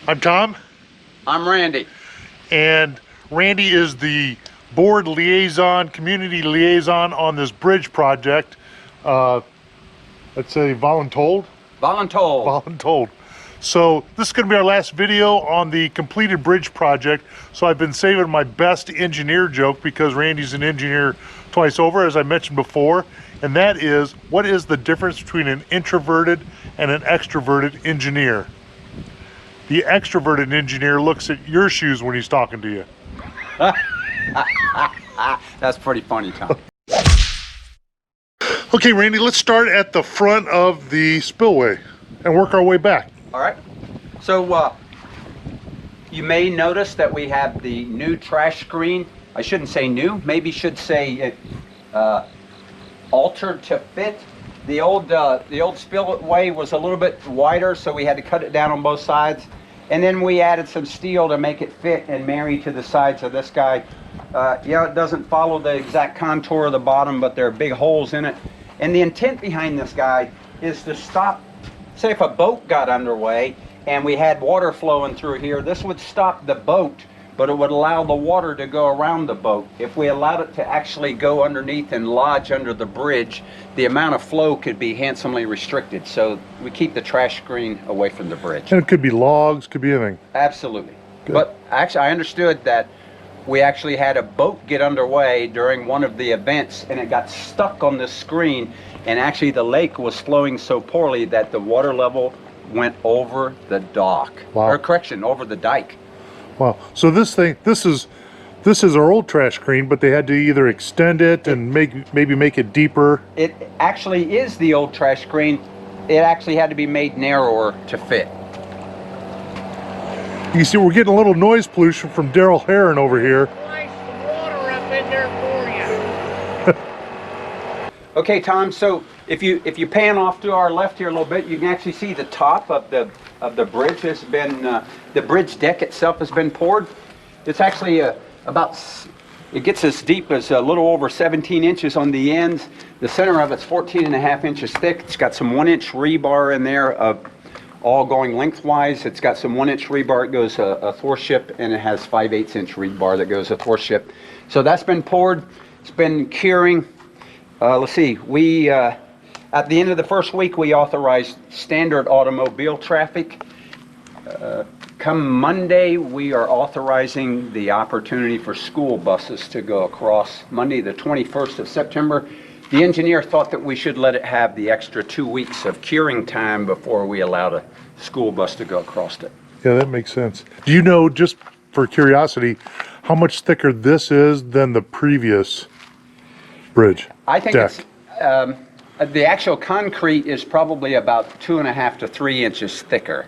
I'm Tom. I'm Randy. And Randy is the board liaison, community liaison on this bridge project. Let's say voluntold? Voluntold. So this is going to be our last video on the completed bridge project. So I've been saving my best engineer joke because Randy's an engineer twice over, as I mentioned before. And that is, what is the difference between an introverted and an extroverted engineer? The extroverted engineer looks at your shoes when he's talking to you. That's pretty funny, Tom. Okay, Randy, let's start at the front of the spillway and work our way back. All right. So you may notice that we have the new trash screen. I shouldn't say new, maybe should say it altered to fit. The old spillway was a little bit wider, so we had to cut it down on both sides. And then we added some steel to make it fit and marry to the sides of this guy. Yeah, it doesn't follow the exact contour of the bottom, but there are big holes in it. And the intent behind this guy is to stop, say if a boat got underway and we had water flowing through here, this would stop the boat, but it would allow the water to go around the boat. If we allowed it to actually go underneath and lodge under the bridge, the amount of flow could be handsomely restricted. So we keep the trash screen away from the bridge. And it could be logs, could be anything. Absolutely. Good. But actually, I understood that we actually had a boat get underway during one of the events, and it got stuck on the screen, and actually the lake was flowing so poorly that the water level went over the dock. Wow. Or correction, over the dike. Wow. So this is our old trash screen, but they had to either extend it and maybe make it deeper. It actually is the old trash screen. It actually had to be made narrower to fit. You see, we're getting a little noise pollution from Daryl Heron over here. Slice some water up in there for you. Okay, Tom. So if you pan off to our left here a little bit, you can actually see the top of the bridge has been the bridge deck itself has been poured. It's actually it gets as deep as a little over 17 inches on the ends. The center of it's 14.5 inches thick. It's got some 1-inch rebar in there, all going lengthwise. It's got some 1-inch rebar that goes athwartship, and it has 5/8 rebar that goes athwartship. So that's been poured. It's been curing. Let's see. We at the end of the first week we authorized standard automobile traffic. Come Monday, we are authorizing the opportunity for school buses to go across. Monday, the 21st of September. The engineer thought that we should let it have the extra 2 weeks of curing time before we allowed a school bus to go across it. Yeah, that makes sense. Do you know, just for curiosity, how much thicker this is than the previous bridge? I think deck? It's the actual concrete is probably about 2.5 to 3 inches thicker.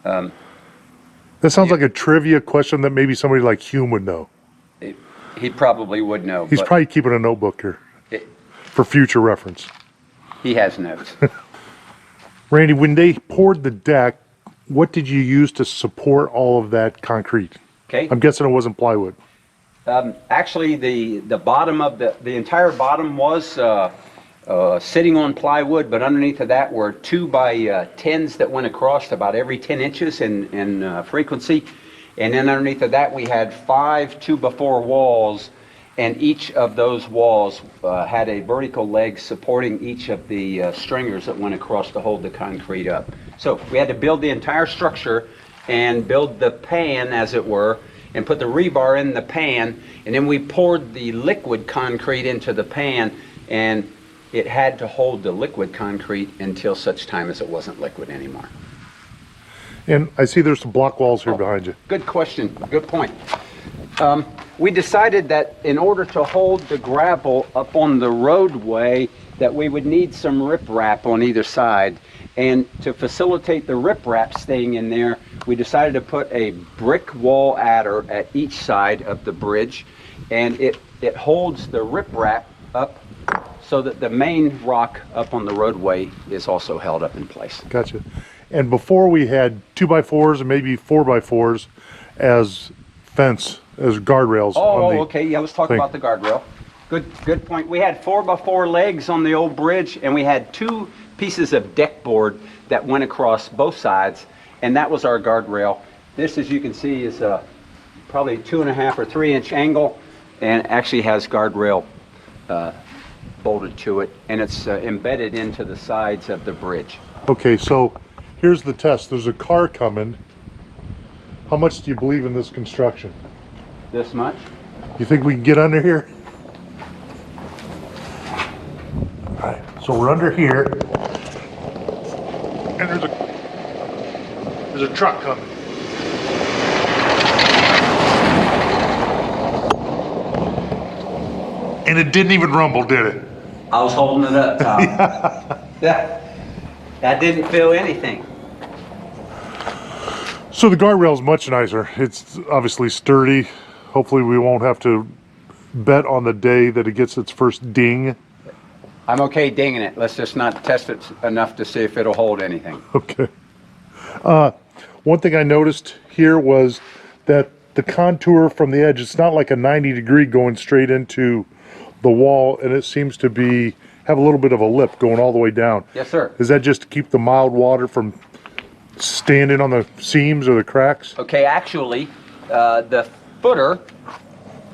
That sounds like a trivia question that maybe somebody like Hume would know. He probably would know. He's probably keeping a notebook here for future reference. He has notes. Randy, when they poured the deck, what did you use to support all of that concrete? Okay. I'm guessing it wasn't plywood. Actually, the bottom of the entire bottom was sitting on plywood, but underneath of that were 2x10s that went across about every 10 inches in frequency. And then underneath of that we had 5 2x4 walls, and each of those walls had a vertical leg supporting each of the stringers that went across to hold the concrete up. So we had to build the entire structure and build the pan, as it were, and put the rebar in the pan, and then we poured the liquid concrete into the pan, and it had to hold the liquid concrete until such time as it wasn't liquid anymore. And I see there's some block walls here behind you. Good question. Good point. We decided that in order to hold the gravel up on the roadway, that we would need some riprap on either side. And to facilitate the riprap staying in there, we decided to put a brick wall adder at each side of the bridge, and it holds the riprap up so that the main rock up on the roadway is also held up in place. Gotcha. And before we had 2x4s and maybe 4x4s as fence, as guardrails. Okay. Yeah, let's talk about the guardrail. Good point. We had 4x4 legs on the old bridge, and we had 2 pieces of deck board that went across both sides, and that was our guardrail. This, as you can see, is probably 2.5 or 3 inch angle, and actually has guardrail bolted to it, and it's embedded into the sides of the bridge. Okay, so here's the test. There's a car coming. How much do you believe in this construction? This much? You think we can get under here? All right, so we're under here, and there's a truck coming. And it didn't even rumble, did it? I was holding it up, Tom. That didn't feel anything. So the guardrail is much nicer. It's obviously sturdy. Hopefully we won't have to bet on the day that it gets its first ding. I'm okay dinging it. Let's just not test it enough to see if it'll hold anything. Okay. One thing I noticed here was that the contour from the edge, it's not like a 90-degree going straight into the wall, and it seems to have a little bit of a lip going all the way down. Yes, sir. Is that just to keep the mild water from standing on the seams or the cracks? Okay, actually, the footer,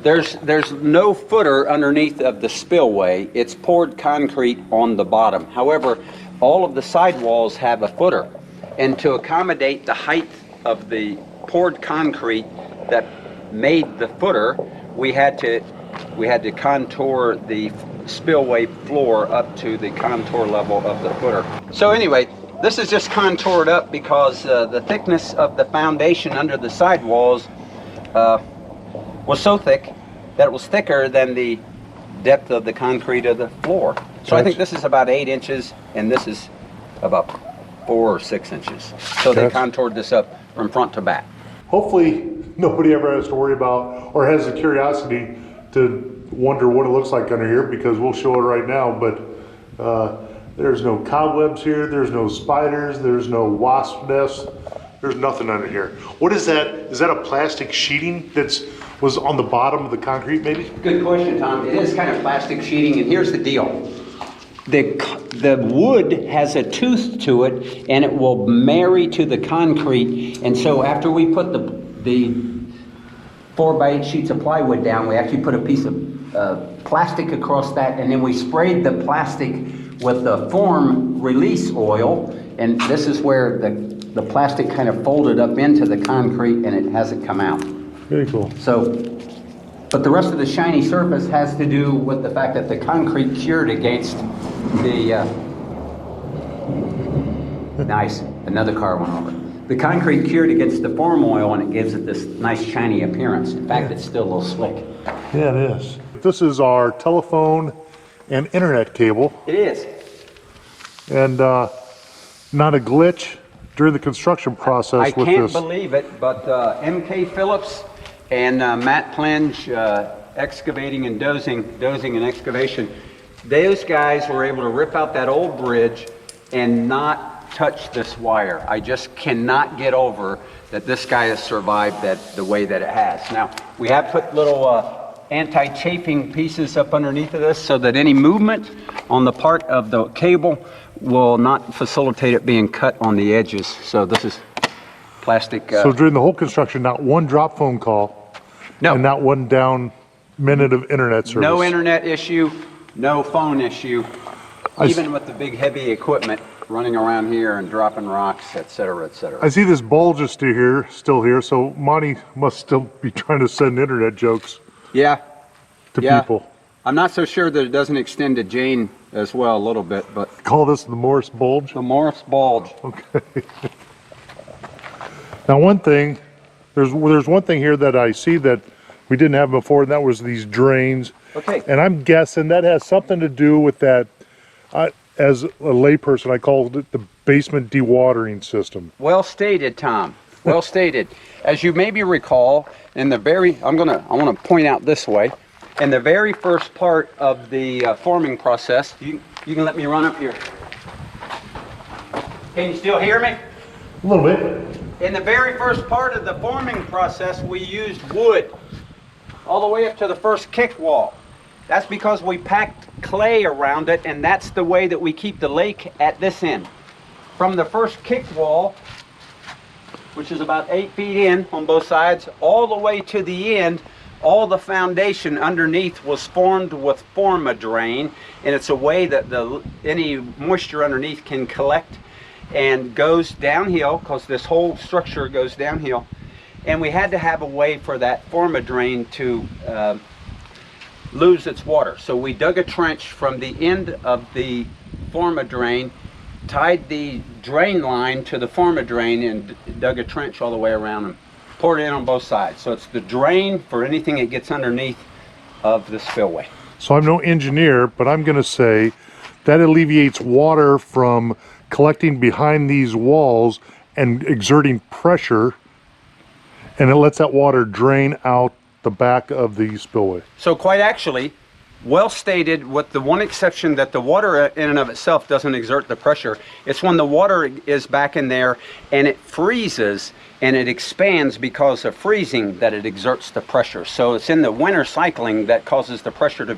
there's no footer underneath of the spillway. It's poured concrete on the bottom. However, all of the sidewalls have a footer, and to accommodate the height of the poured concrete that made the footer, we had to contour the spillway floor up to the contour level of the footer. So anyway, this is just contoured up because the thickness of the foundation under the sidewalls was so thick that it was thicker than the depth of the concrete of the floor. So I think this is about 8 inches, and this is about 4 or 6 inches. So they contoured this up from front to back. Hopefully nobody ever has to worry about or has the curiosity to wonder what it looks like under here, because we'll show it right now. But there's no cobwebs here, there's no spiders, there's no wasp nests, there's nothing under here. What is that? Is that a plastic sheeting was on the bottom of the concrete maybe? Good question, Tom. It is kind of plastic sheeting, and here's the deal. The wood has a tooth to it, and it will marry to the concrete, and so after we put the 4x8 sheets of plywood down, we actually put a piece of plastic across that, and then we sprayed the plastic with the form release oil, and this is where the plastic kind of folded up into the concrete, and it hasn't come out. Very cool. So, but the rest of the shiny surface has to do with the fact that the concrete cured against the, nice, another car went over. The concrete cured against the form oil, and it gives it this nice shiny appearance. In fact, it's still a little slick. Yeah, it is. This is our telephone and internet cable. It is. And not a glitch during the construction process I with can't this. believe it, but MKPhillips and Matt Plenge, Excavating and Dozing and Excavation, those guys were able to rip out that old bridge and not touch this wire. I just cannot get over that this guy has survived that the way that it has. Now, we have put little anti-chafing pieces up underneath of this so that any movement on the part of the cable will not facilitate it being cut on the edges. So this is plastic. So during the whole construction, not one drop phone call, No. and not one down minute of internet service. No internet issue, no phone issue, even with the big heavy equipment running around here and dropping rocks, et cetera, et cetera. I see this bulge is still here, so Monty must still be trying to send internet jokes Yeah, to Yeah. people. I'm not so sure that it doesn't extend to Jane as well a little bit, but Call this the Morse bulge? the Morris bulge. Okay. Now one thing, there's one thing here that I see that we didn't have before, and that was these drains. Okay. And I'm guessing that has something to do with that, as a layperson, I called it the basement dewatering system. Well stated, Tom. Well stated. As you maybe recall, in the I want to point out this way. In the very first part of the forming process, you can let me run up here. Can you still hear me? A little bit. In the very first part of the forming process, we used wood all the way up to the first kick wall. That's because we packed clay around it, and that's the way that we keep the lake at this end. From the first kick wall, which is about 8 feet in on both sides, all the way to the end. All the foundation underneath was formed with drain, and it's a way that any moisture underneath can collect and goes downhill, because this whole structure goes downhill. And we had to have a way for that drain to lose its water. So we dug a trench from the end of the drain, tied the drain line to the drain, and dug a trench all the way around them. Poured it in on both sides. So it's the drain for anything that gets underneath of the spillway. So I'm no engineer, but I'm going to say that alleviates water from collecting behind these walls and exerting pressure, and it lets that water drain out the back of the spillway. So quite actually, well stated, with the one exception that the water in and of itself doesn't exert the pressure. It's when the water is back in there and it freezes and it expands because of freezing that it exerts the pressure. So it's in the winter cycling that causes the pressure to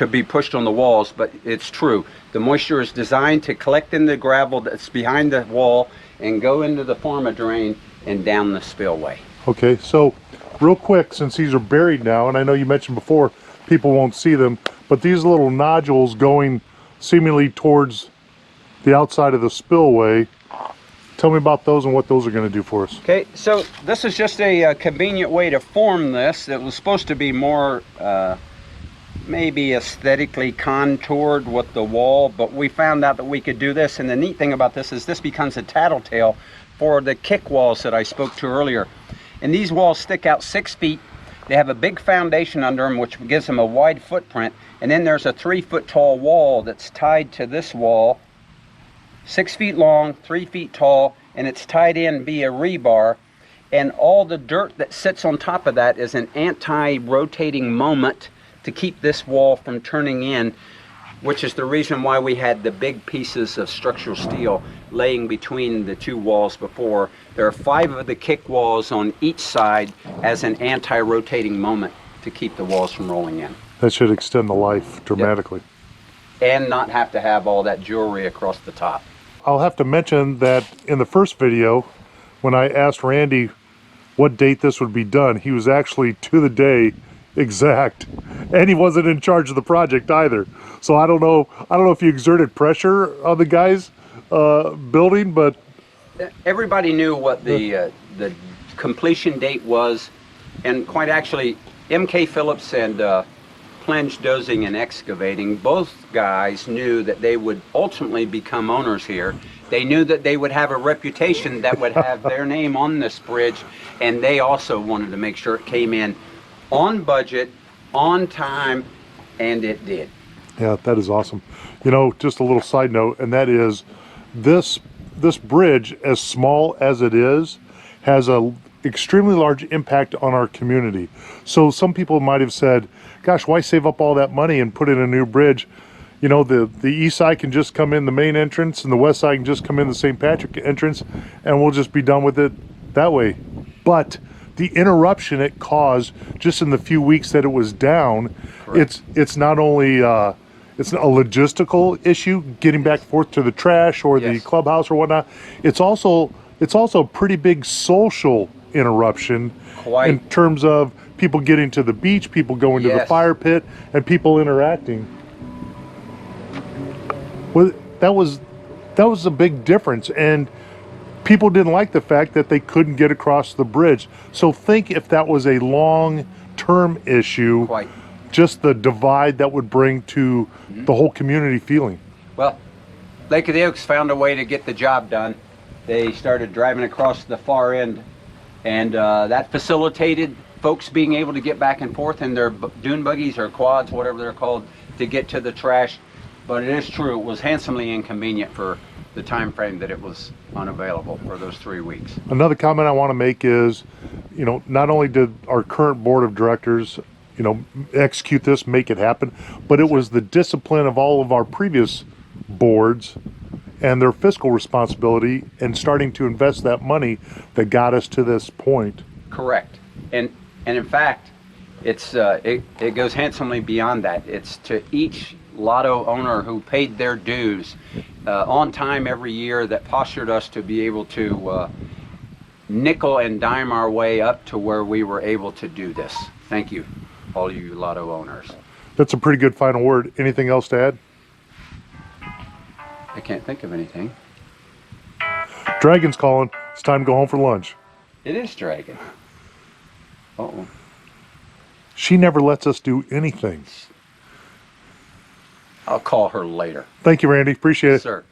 be pushed on the walls. But it's true, the moisture is designed to collect in the gravel that's behind the wall and go into the drain and down the spillway. Okay, so real quick, since these are buried now, and I know you mentioned before people won't see them, but these little nodules going seemingly towards the outside of the spillway, tell me about those and what those are going to do for us. Okay, so this is just a convenient way to form this. It was supposed to be more maybe aesthetically contoured with the wall, but we found out that we could do this. And the neat thing about this is this becomes a tattletale for the kick walls that I spoke to earlier. And these walls stick out 6 feet. They have a big foundation under them, which gives them a wide footprint. And then there's a 3-foot tall wall that's tied to this wall, 6 feet long, 3 feet tall, and it's tied in via rebar. And all the dirt that sits on top of that is an anti-rotating moment to keep this wall from turning in, which is the reason why we had the big pieces of structural steel laying between the two walls before. There are 5 of the kick walls on each side as an anti-rotating moment to keep the walls from rolling in. That should extend the life dramatically. Yep. And not have to have all that jewelry across the top. I'll have to mention that in the first video, when I asked Randy what date this would be done, he was actually to the day exact, and he wasn't in charge of the project either. So I don't know if you exerted pressure on the guys building, but everybody knew what the completion date was, and quite actually MKPhillips and Plenge, Dozing, and Excavating, both guys knew that they would ultimately become owners here. They knew that they would have a reputation that would have their name on this bridge, and they also wanted to make sure it came in on budget, on time, and it did. Yeah, that is awesome. You know, just a little side note, and that is this bridge, as small as it is, has a extremely large impact on our community. So some people might have said, gosh, why save up all that money and put in a new bridge? You know, the east side can just come in the main entrance and the west side can just come in the St. Patrick entrance, and we'll just be done with it that way. But the interruption it caused just in the few weeks that it was down, it's not only it's a logistical issue getting back and forth to the trash or the clubhouse or whatnot. It's also a pretty big social interruption in terms of people getting to the beach, people going to the fire pit, and people interacting. Well, that was a big difference, and people didn't like the fact that they couldn't get across the bridge. So think if that was a long-term issue, just the divide that would bring to the whole community feeling. Well, Lake of the Oaks found a way to get the job done. They started driving across the far end, and that facilitated folks being able to get back and forth in their dune buggies or quads, whatever they're called, to get to the trash. But it is true, it was handsomely inconvenient for the time frame that it was unavailable for those 3 weeks. Another comment I want to make is, you know, not only did our current board of directors, you know, execute this, make it happen, but it was the discipline of all of our previous boards and their fiscal responsibility and starting to invest that money that got us to this point. Correct. And in fact, it's it goes handsomely beyond that. It's to each LOTO owner who paid their dues on time every year, that postured us to be able to nickel and dime our way up to where we were able to do this. Thank you, all you LOTO owners. That's a pretty good final word. Anything else to add? I can't think of anything. Dragon's calling. It's time to go home for lunch. It is Dragon. Uh-oh. She never lets us do anything. I'll call her later. Thank you, Randy. Appreciate it. Sir.